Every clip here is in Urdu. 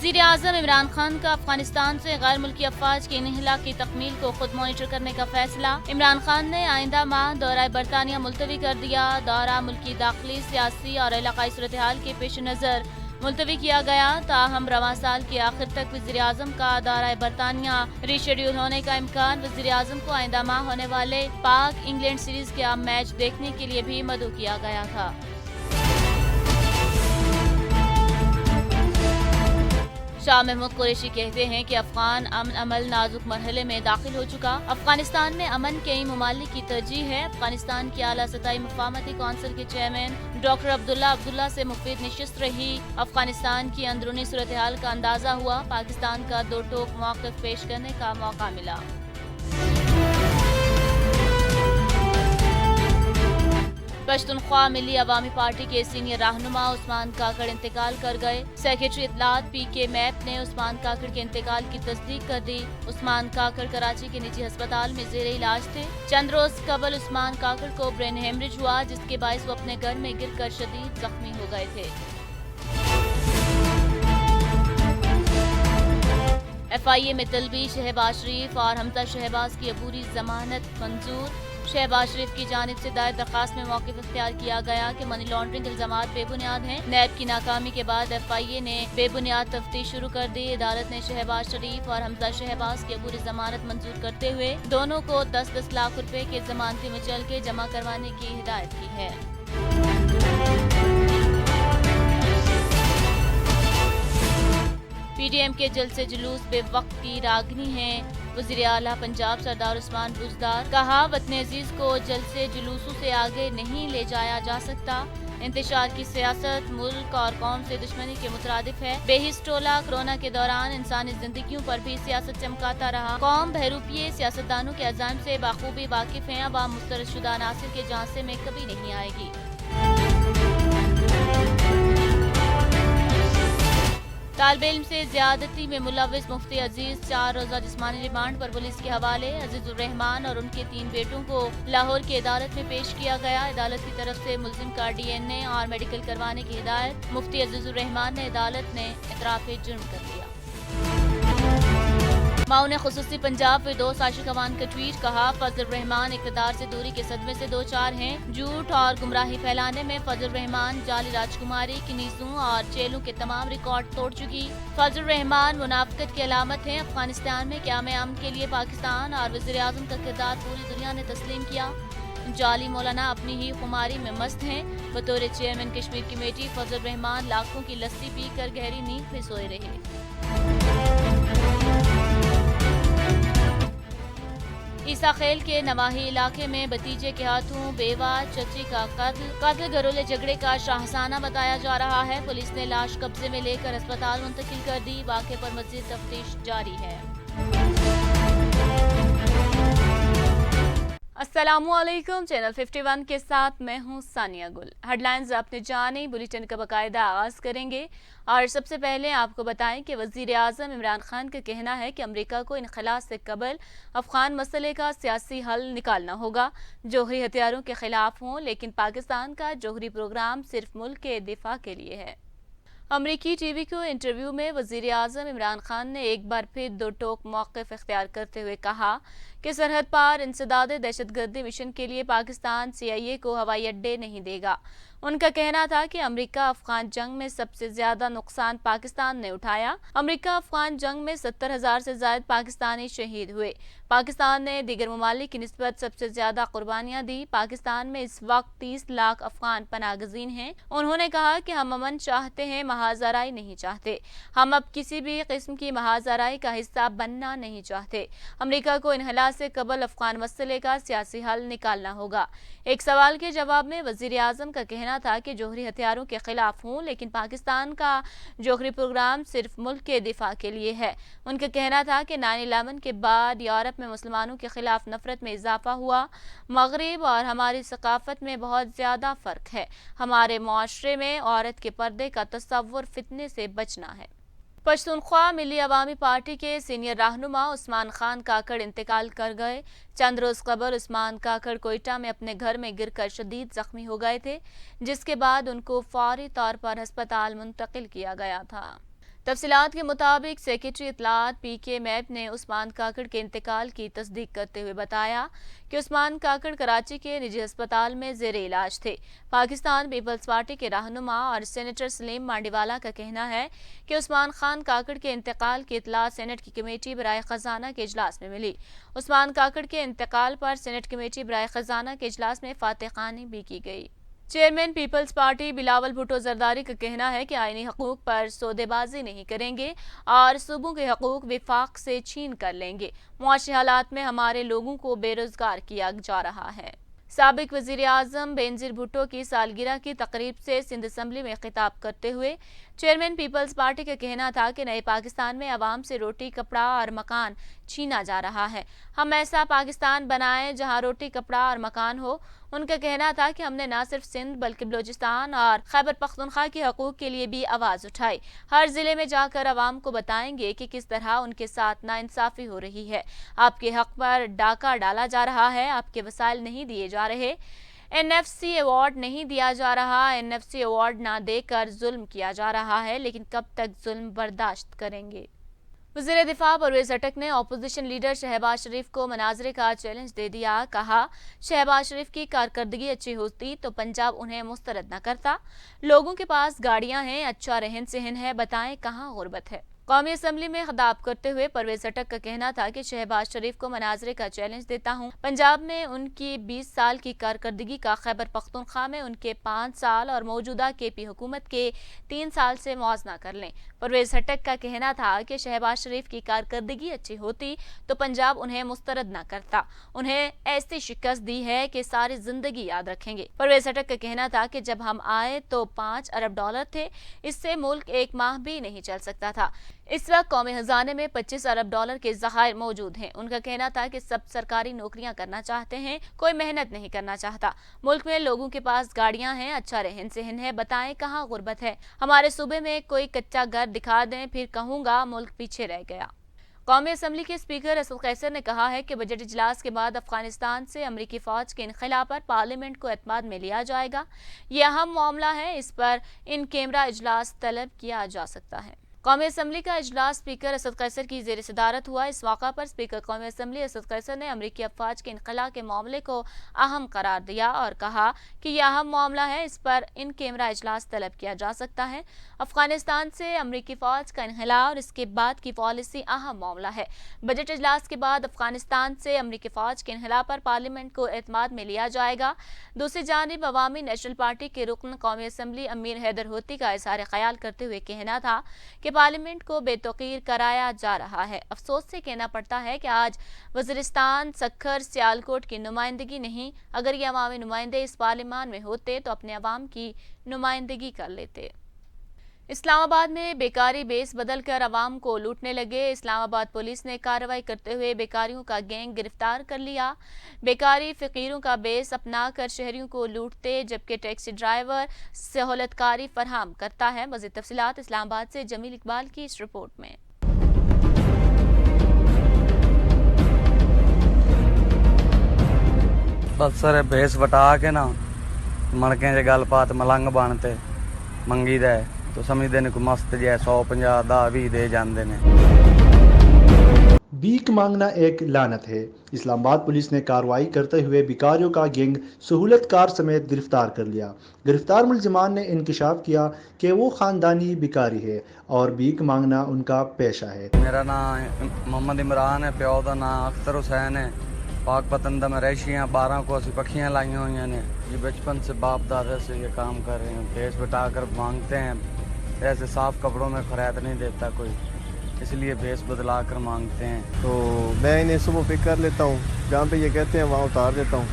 وزیر اعظم عمران خان کا افغانستان سے غیر ملکی افواج کے انخلا کی تکمیل کو خود مانیٹر کرنے کا فیصلہ۔ عمران خان نے آئندہ ماہ دورہ برطانیہ ملتوی کر دیا۔ دورہ ملکی داخلی، سیاسی اور علاقائی صورتحال کے پیش نظر ملتوی کیا گیا، تاہم رواں سال کے آخر تک وزیر اعظم کا دورہ برطانیہ ری شیڈول ہونے کا امکان۔ وزیر اعظم کو آئندہ ماہ ہونے والے پاک انگلینڈ سیریز کا میچ دیکھنے کے لیے بھی مدعو کیا گیا تھا۔ شاہ محمود قریشی کہتے ہیں کہ افغان امن عمل نازک مرحلے میں داخل ہو چکا۔ افغانستان میں امن کئی ممالک کی ترجیح ہے۔ افغانستان کی اعلیٰ سطحی مفاہمتی کونسل کے چیئرمین ڈاکٹر عبداللہ سے مفید نشست رہی۔ افغانستان کی اندرونی صورتحال کا اندازہ ہوا۔ پاکستان کا دو ٹوک موقف پیش کرنے کا موقع ملا۔ پشتونخوا ملی عوامی پارٹی کے سینئر رہنما عثمان کاکڑ انتقال کر گئے۔ سیکریٹری اطلاعات پی کے میپ نے عثمان کاکڑ کے انتقال کی تصدیق کر دی۔ عثمان کاکڑ کراچی کے نجی ہسپتال میں زیر علاج تھے۔ چند روز قبل عثمان کاکڑ کو برین ہیمریج ہوا، جس کے باعث وہ اپنے گھر میں گر کر شدید زخمی ہو گئے تھے۔ ایف آئی اے میں طلبی شہباز شریف اور حمزہ شہباز کی عبوری ضمانت منظور۔ شہباز شریف کی جانب سے دائر درخواست میں موقف اختیار کیا گیا کہ منی لانڈرنگ الزامات بے بنیاد ہیں۔ نیب کی ناکامی کے بعد ایف آئی اے نے بے بنیاد تفتیش شروع کر دی۔ عدالت نے شہباز شریف اور حمزہ شہباز کی عبوری ضمانت منظور کرتے ہوئے دونوں کو 10 لاکھ روپے کے ضمانتی مچلکے جمع کروانے کی ہدایت کی ہے۔ پی ڈی ایم کے جلسے جلوس بے وقت کی راگنی ہیں۔ وزیر اعلیٰ پنجاب سردار عثمان بزدار کہا، وطن عزیز کو جلسے جلوسوں سے آگے نہیں لے جایا جا سکتا۔ انتشار کی سیاست ملک اور قوم سے دشمنی کے مترادف ہے۔ بے حس ٹولہ کورونا کے دوران انسانی زندگیوں پر بھی سیاست چمکاتا رہا۔ قوم بہروپیے سیاستدانوں کے عزائم سے بخوبی واقف ہیں۔ عوام مسترد شدہ عناصر کے جانچے میں کبھی نہیں آئے گی۔ طالب علم سے زیادتی میں ملوث مفتی عزیز 4 روزہ جسمانی ریمانڈ پر پولیس کے حوالے۔ عزیز الرحمان اور ان کے 3 بیٹوں کو لاہور کی عدالت میں پیش کیا گیا۔ عدالت کی طرف سے ملزم کا ڈی این اے اور میڈیکل کروانے کی ہدایت۔ مفتی عزیز الرحمان نے عدالت نے اعتراف جرم کر لیا۔ معاون خصوصی پنجاب فردوس عاشق اوان کا ٹویٹ، کہا، فضل الرحمان اقتدار سے دوری کے صدمے سے دوچار ہیں۔ جھوٹ اور گمراہی پھیلانے میں فضل الرحمان جعلی راجکماری، کنیزوں اور چیلوں کے تمام ریکارڈ توڑ چکی۔ فضل الرحمان منافقت کی علامت ہیں۔ افغانستان میں قیام امن کے لیے پاکستان اور وزیر اعظم کا کردار پوری دنیا نے تسلیم کیا۔ جعلی مولانا اپنی ہی خماری میں مست ہیں۔ بطور چیئرمین کشمیر کمیٹی فضل الرحمان لاکھوں کی لسی پی کر گہری نیند میں سوئے رہے۔ عیسیٰ خیل کے نواحی علاقے میں بھتیجے کے ہاتھوں بیوہ چچی کا قتل گھریلو جھگڑے کا شاہسانہ بتایا جا رہا ہے۔ پولیس نے لاش قبضے میں لے کر اسپتال منتقل کر دی۔ واقعے پر مزید تفتیش جاری ہے۔ السلام علیکم، چینل 51 کے ساتھ میں ہوں ثانیہ گل۔ ہیڈ لائنز اپنے جانیں بلیٹن کا باقاعدہ آغاز کریں گے اور سب سے پہلے آپ کو بتائیں کہ وزیر اعظم عمران خان کا کہنا ہے کہ امریکہ کو انخلا سے قبل افغان مسئلے کا سیاسی حل نکالنا ہوگا۔ جوہری ہتھیاروں کے خلاف ہوں، لیکن پاکستان کا جوہری پروگرام صرف ملک کے دفاع کے لیے ہے۔ امریکی ٹی وی کو انٹرویو میں وزیر اعظم عمران خان نے ایک بار پھر دو ٹوک موقف اختیار کرتے ہوئے کہا کہ سرحد پار انسداد دہشت گردی مشن کے لیے پاکستان سی آئی اے کو ہوائی اڈے نہیں دے گا۔ ان کا کہنا تھا کہ امریکہ افغان جنگ میں سب سے زیادہ نقصان پاکستان نے اٹھایا۔ امریکہ افغان جنگ میں 70,000 سے زائد پاکستانی شہید ہوئے۔ پاکستان نے دیگر ممالک کی نسبت سب سے زیادہ قربانیاں دی۔ پاکستان میں اس وقت 30 لاکھ افغان پناہ گزین ہیں۔ انہوں نے کہا کہ ہم امن چاہتے ہیں، محاذ آرائی نہیں چاہتے۔ ہم اب کسی بھی قسم کی محاذ آرائی کا حصہ بننا نہیں چاہتے۔ امریکہ کو انخلا سے قبل افغان مسئلے کا سیاسی حل نکالنا ہوگا۔ ایک سوال کے جواب میں وزیر اعظم کا کہنا تھا کہ جوہری ہتھیاروں کے خلاف ہوں، لیکن پاکستان کا جوہری پروگرام صرف ملک کے دفاع کے لیے ہے۔ ان کا کہنا تھا کہ 9/11 کے بعد یورپ میں مسلمانوں کے خلاف نفرت میں اضافہ ہوا۔ مغرب اور ہماری ثقافت میں بہت زیادہ فرق ہے۔ ہمارے معاشرے میں عورت کے پردے کا تصور فتنے سے بچنا ہے۔ پشتونخوا ملی عوامی پارٹی کے سینئر رہنما عثمان خان کاکڑ انتقال کر گئے۔ چند روز قبل عثمان کاکڑ کوئٹہ میں اپنے گھر میں گر کر شدید زخمی ہو گئے تھے، جس کے بعد ان کو فوری طور پر ہسپتال منتقل کیا گیا تھا۔ تفصیلات کے مطابق سیکریٹری اطلاعات پی کے میپ نے عثمان کاکڑ کے انتقال کی تصدیق کرتے ہوئے بتایا کہ عثمان کاکڑ کراچی کے نجی ہسپتال میں زیر علاج تھے۔ پاکستان پیپلز پارٹی کے رہنما اور سینیٹر سلیم مانڈیوالا کا کہنا ہے کہ عثمان خان کاکڑ کے انتقال کی اطلاع سینٹ کی کمیٹی برائے خزانہ کے اجلاس میں ملی۔ عثمان کاکڑ کے انتقال پر سینٹ کمیٹی برائے خزانہ کے اجلاس میں فاتح خوانی بھی کی گئی۔ Chairman Peoples Party Bilawal Bhutto Zardari کا کہنا ہے کہ آئینی حقوق پر سودے بازی نہیں کریں گے اور صوبوں کے حقوق وفاق سے چھین کر لیں گے۔ معاشی حالات میں ہمارے لوگوں کو بے روزگار کیا جا رہا ہے۔ سابق وزیر اعظم بینظیر بھٹو کی سالگرہ کی تقریب سے سندھ اسمبلی میں خطاب کرتے ہوئے چیئرمین پیپلز پارٹی کا کہنا تھا کہ نئے پاکستان میں عوام سے روٹی کپڑا اور مکان چھینا جا رہا ہے۔ ہم ایسا پاکستان بنائیں جہاں روٹی کپڑا اور مکان ہو۔ ان کا کہنا تھا کہ ہم نے نہ صرف سندھ بلکہ بلوچستان اور خیبر پختونخوا کے حقوق کے لیے بھی آواز اٹھائی۔ ہر ضلع میں جا کر عوام کو بتائیں گے کہ کس طرح ان کے ساتھ ناانصافی ہو رہی ہے۔ آپ کے حق پر ڈاکہ ڈالا جا رہا ہے، آپ کے وسائل نہیں دیے جا رہے، این ایف سی ایوارڈ نہیں دیا جا رہا، این ایف سی ایوارڈ نہ دے کر ظلم کیا جا رہا ہے، لیکن کب تک ظلم برداشت کریں گے؟ وزیر دفاع پرویز خٹک نے اپوزیشن لیڈر شہباز شریف کو مناظرے کا چیلنج دے دیا۔ کہا، شہباز شریف کی کارکردگی اچھی ہوتی تو پنجاب انہیں مسترد نہ کرتا۔ لوگوں کے پاس گاڑیاں ہیں، اچھا رہن سہن ہے، بتائیں کہاں غربت ہے؟ قومی اسمبلی میں خطاب کرتے ہوئے پرویز خٹک کا کہنا تھا کہ شہباز شریف کو مناظرے کا چیلنج دیتا ہوں، پنجاب میں ان کی 20 سال کی کارکردگی کا خیبر پختونخوا میں ان کے 5 سال اور موجودہ کے پی حکومت کے 3 سال سے موازنہ کر لیں۔ پرویز خٹک کا کہنا تھا کہ شہباز شریف کی کارکردگی اچھی ہوتی تو پنجاب انہیں مسترد نہ کرتا، انہیں ایسی شکست دی ہے کہ ساری زندگی یاد رکھیں گے۔ پرویز خٹک کا کہنا تھا کہ جب ہم آئے تو 5 ارب ڈالر تھے، اس سے ملک ایک ماہ بھی نہیں چل سکتا تھا۔ اس وقت قومی خزانے میں 25 ارب ڈالر کے ذخائر موجود ہیں۔ ان کا کہنا تھا کہ سب سرکاری نوکریاں کرنا چاہتے ہیں، کوئی محنت نہیں کرنا چاہتا۔ ملک میں لوگوں کے پاس گاڑیاں ہیں، اچھا رہن سہن ہے، بتائیں کہاں غربت ہے؟ ہمارے صوبے میں کوئی کچا گھر دکھا دیں، پھر کہوں گا ملک پیچھے رہ گیا۔ قومی اسمبلی کے اسپیکر اسد قیصر نے کہا ہے کہ بجٹ اجلاس کے بعد افغانستان سے امریکی فوج کے انخلا پر پارلیمنٹ کو اعتماد میں لیا جائے گا۔ یہ اہم معاملہ ہے، اس پر ان کیمرہ اجلاس طلب کیا جا سکتا ہے۔ قومی اسمبلی کا اجلاس اسپیکر اسد قیصر کی زیر صدارت ہوا۔ اس موقع پر اسپیکر قومی اسمبلی اسد قیصر نے امریکی افواج کے انخلا کے معاملے کو اہم قرار دیا اور کہا کہ یہ اہم معاملہ ہے، اس پر ان کیمرہ اجلاس طلب کیا جا سکتا ہے۔ افغانستان سے امریکی فوج کا انخلا اور اس کے بعد کی پالیسی اہم معاملہ ہے۔ بجٹ اجلاس کے بعد افغانستان سے امریکی فوج کے انخلا پر پارلیمنٹ کو اعتماد میں لیا جائے گا۔ دوسری جانب عوامی نیشنل پارٹی کے رکن قومی اسمبلی امیر حیدر ہوتی کا اظہار خیال کرتے ہوئے کہنا تھا کہ پارلیمنٹ کو بے توقیر کرایا جا رہا ہے۔ افسوس سے کہنا پڑتا ہے کہ آج وزیرستان، سکھر، سیالکوٹ کی نمائندگی نہیں۔ اگر یہ عوامی نمائندے اس پارلیمان میں ہوتے تو اپنے عوام کی نمائندگی کر لیتے۔ اسلام آباد میں بیکاری بیس بدل کر عوام کو لوٹنے لگے۔ اسلام آباد پولیس نے کارروائی کرتے ہوئے بیکاریوں کا گینگ گرفتار کر لیا۔ بیکاری فقیروں کا بیس اپنا کر شہریوں کو لوٹتے جبکہ ٹیکسی ڈرائیور سہولت کاری فراہم کرتا ہے۔ مزید تفصیلات اسلام آباد سے جمیل اقبال کی اس رپورٹ میں۔ بس سر بیس وٹا کے نا مڑکیں جے گل پات ملنگ بنتے منگی دے تو سمجھتے ہیں کوئی مست جی 150 10 20 دے جاندے نے۔ بھیک مانگنا ایک لعنت ہے۔ اسلام آباد پولیس نے کارروائی کرتے ہوئے بیکاریوں کا گینگ سہولت کار سمیت گرفتار کر لیا۔ گرفتار ملزمان نے انکشاف کیا کہ وہ خاندانی بیکاری ہے اور بھیک مانگنا ان کا پیشہ ہے۔ میرا نام محمد عمران ہے، پیو دا نام اختر حسین ہے، پاک پتن دا میں رہشی ہیں، 12 کو اسی پکھیاں لائی ہوئی ہیں۔ یہ بچپن سے باپ دادا سے یہ کام کر رہے ہیں، بیس بٹا کر مانگتے ہیں۔ ایسے صاف کپڑوں میں خرید نہیں دیتا کوئی، اس لیے بیس بدلا کر مانگتے ہیں۔ تو میں انہیں صبح پک کر لیتا ہوں، جہاں پہ یہ کہتے ہیں وہاں اتار دیتا ہوں۔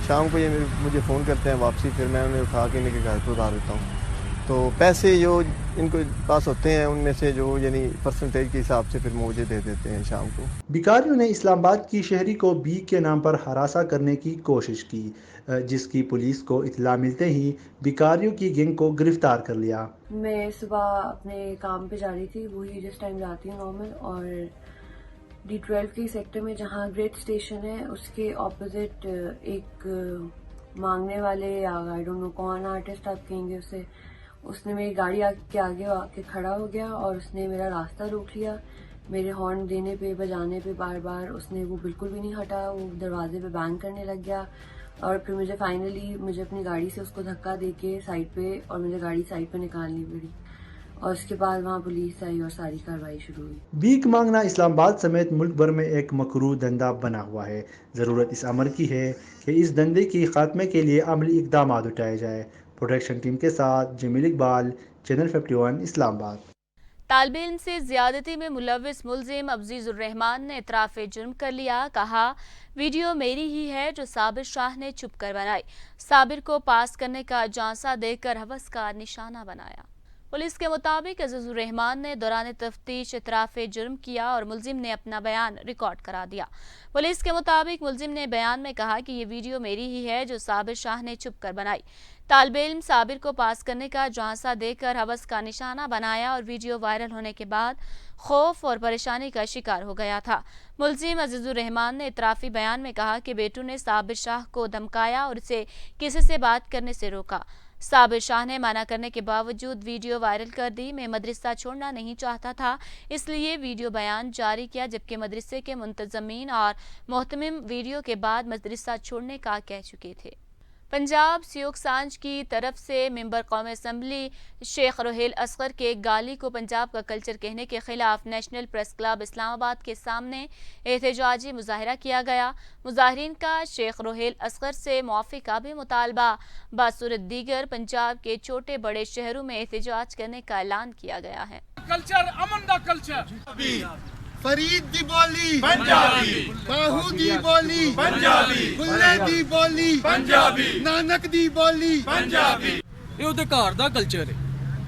شام کو یہ مجھے فون کرتے ہیں واپسی، پھر میں انہیں اٹھا کے ان کے گھر پہ اتار دیتا ہوں۔ تو پیسے جو ان کے پاس ہوتے ہیں ان میں سے جو یعنی پرسنٹیج کے حساب سے پھر مجھے دے دیتے ہیں شام کو۔ بیکاریوں نے اسلام آباد کی شہری کو بھیک کے نام پر ہراساں کرنے کی کوشش کی، جس کی پولیس کو اطلاع ملتے ہی بیکاریوں کی گینگ کو گرفتار کر لیا۔ میں صبح اپنے کام پہ جا رہی تھی، وہی جس ٹائم جاتی ہوں نارمل، اور D12 کے سیکٹر میں جہاں گریٹ اسٹیشن ہے اس کے اپوزٹ ایک مانگنے والے یا آئی ڈونٹ نو کون آرٹسٹ آپ کہیں گے اسے، اس نے میری گاڑی کے آگے آ کے کھڑا ہو گیا اور اس نے میرا راستہ روک لیا. میرے ہارن دینے پہ بجانے پہ بار بار اس نے وہ بالکل بھی نہیں ہٹا. وہ دروازے پہ بینگ کرنے لگ گیا اور پھر مجھے اپنی گاڑی سے اس کو دھکا دے کے سائڈ پہ اور مجھے گاڑی سائڈ پہ نکالنی پڑی اور اس کے بعد وہاں پولیس آئی اور ساری کارروائی شروع ہوئی. بھیک مانگنا اسلام آباد سمیت ملک بھر میں ایک مکروہ دھندا بنا ہوا ہے. ضرورت اس امر کی ہے کہ اس دھندے کی خاتمے کے لیے عملی اقدامات اٹھائے جائے. پروڈکشن ٹیم کے ساتھ جمیل اقبال، چینل 51 اسلام آباد. طالب علم سے زیادتی میں ملوث ملزم عزیز الرحمان نے اعتراف جرم کر لیا. کہا ویڈیو میری ہی ہے جو صابر شاہ نے چھپ کر بنائی. صابر کو پاس کرنے کا جھانسا دے کر ہوس کا نشانہ بنایا. پولیس کے مطابق عزیز الرحمان نے دوران تفتیش اعتراف جرم کیا اور ملزم نے اپنا بیان ریکارڈ کرا دیا. پولیس کے مطابق ملزم نے بیان میں کہا کہ یہ ویڈیو میری ہی ہے جو صابر شاہ نے چھپ کر بنائی. طالب علم صابر کو پاس کرنے کا جھانسا دے کر ہوس کا نشانہ بنایا اور ویڈیو وائرل ہونے کے بعد خوف اور پریشانی کا شکار ہو گیا تھا. ملزم عزیز الرحمان نے اعترافی بیان میں کہا کہ بیٹو نے صابر شاہ کو دھمکایا اور اسے کسی سے بات کرنے سے روکا. صابر شاہ نے منع کرنے کے باوجود ویڈیو وائرل کر دی. میں مدرسہ چھوڑنا نہیں چاہتا تھا اس لیے ویڈیو بیان جاری کیا، جبکہ مدرسے کے منتظمین اور محتمم ویڈیو کے بعد مدرسہ چھوڑنے کا کہہ چکے تھے. پنجاب سیوک سانج کی طرف سے ممبر قومی اسمبلی شیخ روہیل اصغر کے گالی کو پنجاب کا کلچر کہنے کے خلاف نیشنل پریس کلب اسلام آباد کے سامنے احتجاجی مظاہرہ کیا گیا. مظاہرین کا شیخ روہیل اصغر سے معافی کا بھی مطالبہ بصورت دیگر پنجاب کے چھوٹے بڑے شہروں میں احتجاج کرنے کا اعلان کیا گیا ہے. کلچر امن دا کلچر فرید دی بولی پنجابی، باہو دی بولی پنجابی، بلے دی بولی پنجابی، نانک دی بولی پنجابی. یہ وہ گھر دا کلچر ہے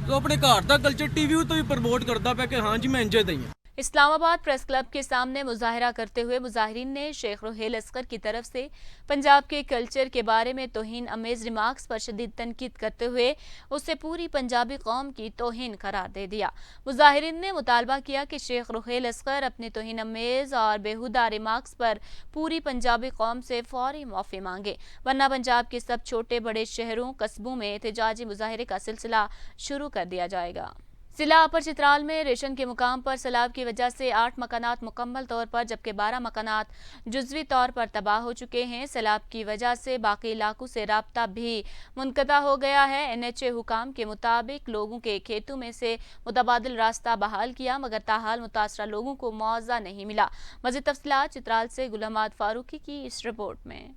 تو اپنے گھر دا کلچر ٹی وی تو بھی پروموٹ کرتا پیا کہ ہاں جی میں انجے دئی. اسلام آباد پریس کلب کے سامنے مظاہرہ کرتے ہوئے مظاہرین نے شیخ روہیل اصغر کی طرف سے پنجاب کے کلچر کے بارے میں توہین امیز ریمارکس پر شدید تنقید کرتے ہوئے اسے پوری پنجابی قوم کی توہین قرار دے دیا. مظاہرین نے مطالبہ کیا کہ شیخ روہیل اصغر اپنے توہین امیز اور بیہودہ ریمارکس پر پوری پنجابی قوم سے فوری معافی مانگے، ورنہ پنجاب کے سب چھوٹے بڑے شہروں قصبوں میں احتجاجی مظاہرے کا سلسلہ شروع کر دیا جائے گا. ضلع اپر چترال میں ریشن کے مقام پر سیلاب کی وجہ سے 8 مکانات مکمل طور پر جبکہ 12 مکانات جزوی طور پر تباہ ہو چکے ہیں. سیلاب کی وجہ سے باقی علاقوں سے رابطہ بھی منقطع ہو گیا ہے. NHA حکام کے مطابق لوگوں کے کھیتوں میں سے متبادل راستہ بحال کیا مگر تاحال متاثرہ لوگوں کو معاوضہ نہیں ملا. مزید تفصیلات چترال سے گل احمد فاروقی کی اس رپورٹ میں.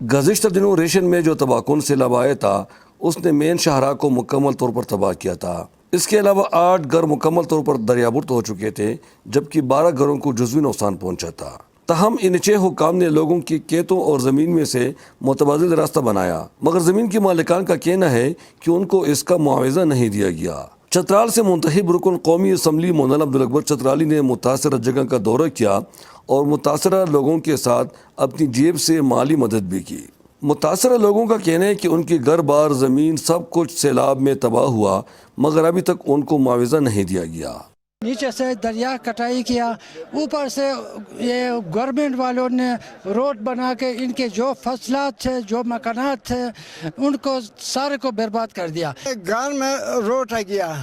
گزشتہ دنوں ریشن میں جو تباہ کن سیلاب آیا تھا اس نے مین شاہراہ کو مکمل طور پر تباہ کیا تھا. اس کے علاوہ 8 گھر مکمل طور پر دریابرد ہو چکے تھے جبکہ 12 گھروں کو جزوی نقصان پہنچا تھا. تاہم NHA حکام نے لوگوں کی کھیتوں اور زمین میں سے متبادل راستہ بنایا مگر زمین کے مالکان کا کہنا ہے کہ ان کو اس کا معاوضہ نہیں دیا گیا. چترال سے منتخب رکن قومی اسمبلی مولانا عبدالاکبر چترالی نے متاثرہ جگہ کا دورہ کیا اور متاثرہ لوگوں کے ساتھ اپنی جیب سے مالی مدد بھی کی. متاثرہ لوگوں کا کہنا ہے کہ ان کی گھر بار زمین سب کچھ سیلاب میں تباہ ہوا مگر ابھی تک ان کو معاوضہ نہیں دیا گیا. نیچے سے دریا کٹائی کیا، اوپر سے یہ گورنمنٹ والوں نے روڈ بنا کے ان کے جو فصلات تھے جو مکانات تھے ان کو سارے کو برباد کر دیا. گھر میں روڈ آ گیا،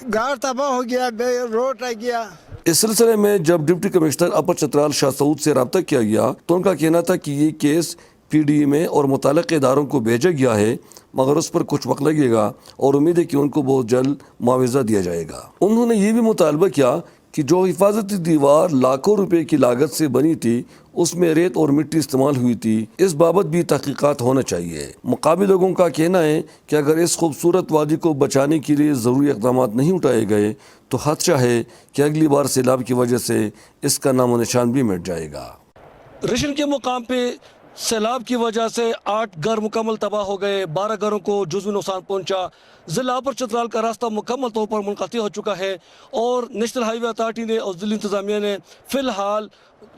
گھر تباہ ہو گیا، روڈ آ گیا. اس سلسلے میں جب ڈپٹی کمشنر اپر چترال شاہ سعود سے رابطہ کیا گیا تو ان کا کہنا تھا کہ یہ کیس PDA میں اور متعلقہ اداروں کو بھیجا گیا ہے مگر اس پر کچھ وقت لگے گا اور امید ہے کہ ان کو بہت جلد معاوضہ دیا جائے گا. انہوں نے یہ بھی مطالبہ کیا کہ جو حفاظتی دیوار لاکھوں روپے کی لاگت سے بنی تھی اس میں ریت اور مٹی استعمال ہوئی تھی، اس بابت بھی تحقیقات ہونا چاہیے. مقامی لوگوں کا کہنا ہے کہ اگر اس خوبصورت وادی کو بچانے کے لیے ضروری اقدامات نہیں اٹھائے گئے تو خدشہ ہے کہ اگلی بار سیلاب کی وجہ سے اس کا نام و نشان بھی مٹ جائے گا. ریشن کے مقام پہ سیلاب کی وجہ سے 8 گھر مکمل تباہ ہو گئے، 12 گھروں کو جزوی نقصان پہنچا. ضلع اپر چترال کا راستہ مکمل طور پر منقطع ہو چکا ہے اور نیشنل ہائی وے اتھارٹی نے اور ضلع انتظامیہ نے فی الحال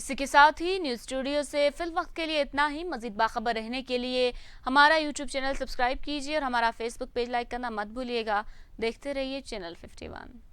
اسی کے ساتھ ہی نیوز اسٹوڈیو سے فی الوقت کے لیے اتنا ہی. مزید باخبر رہنے کے لیے ہمارا یوٹیوب چینل سبسکرائب کیجیے اور ہمارا فیس بک پیج لائک کرنا مت بھولیے گا. دیکھتے رہیے چینل 51.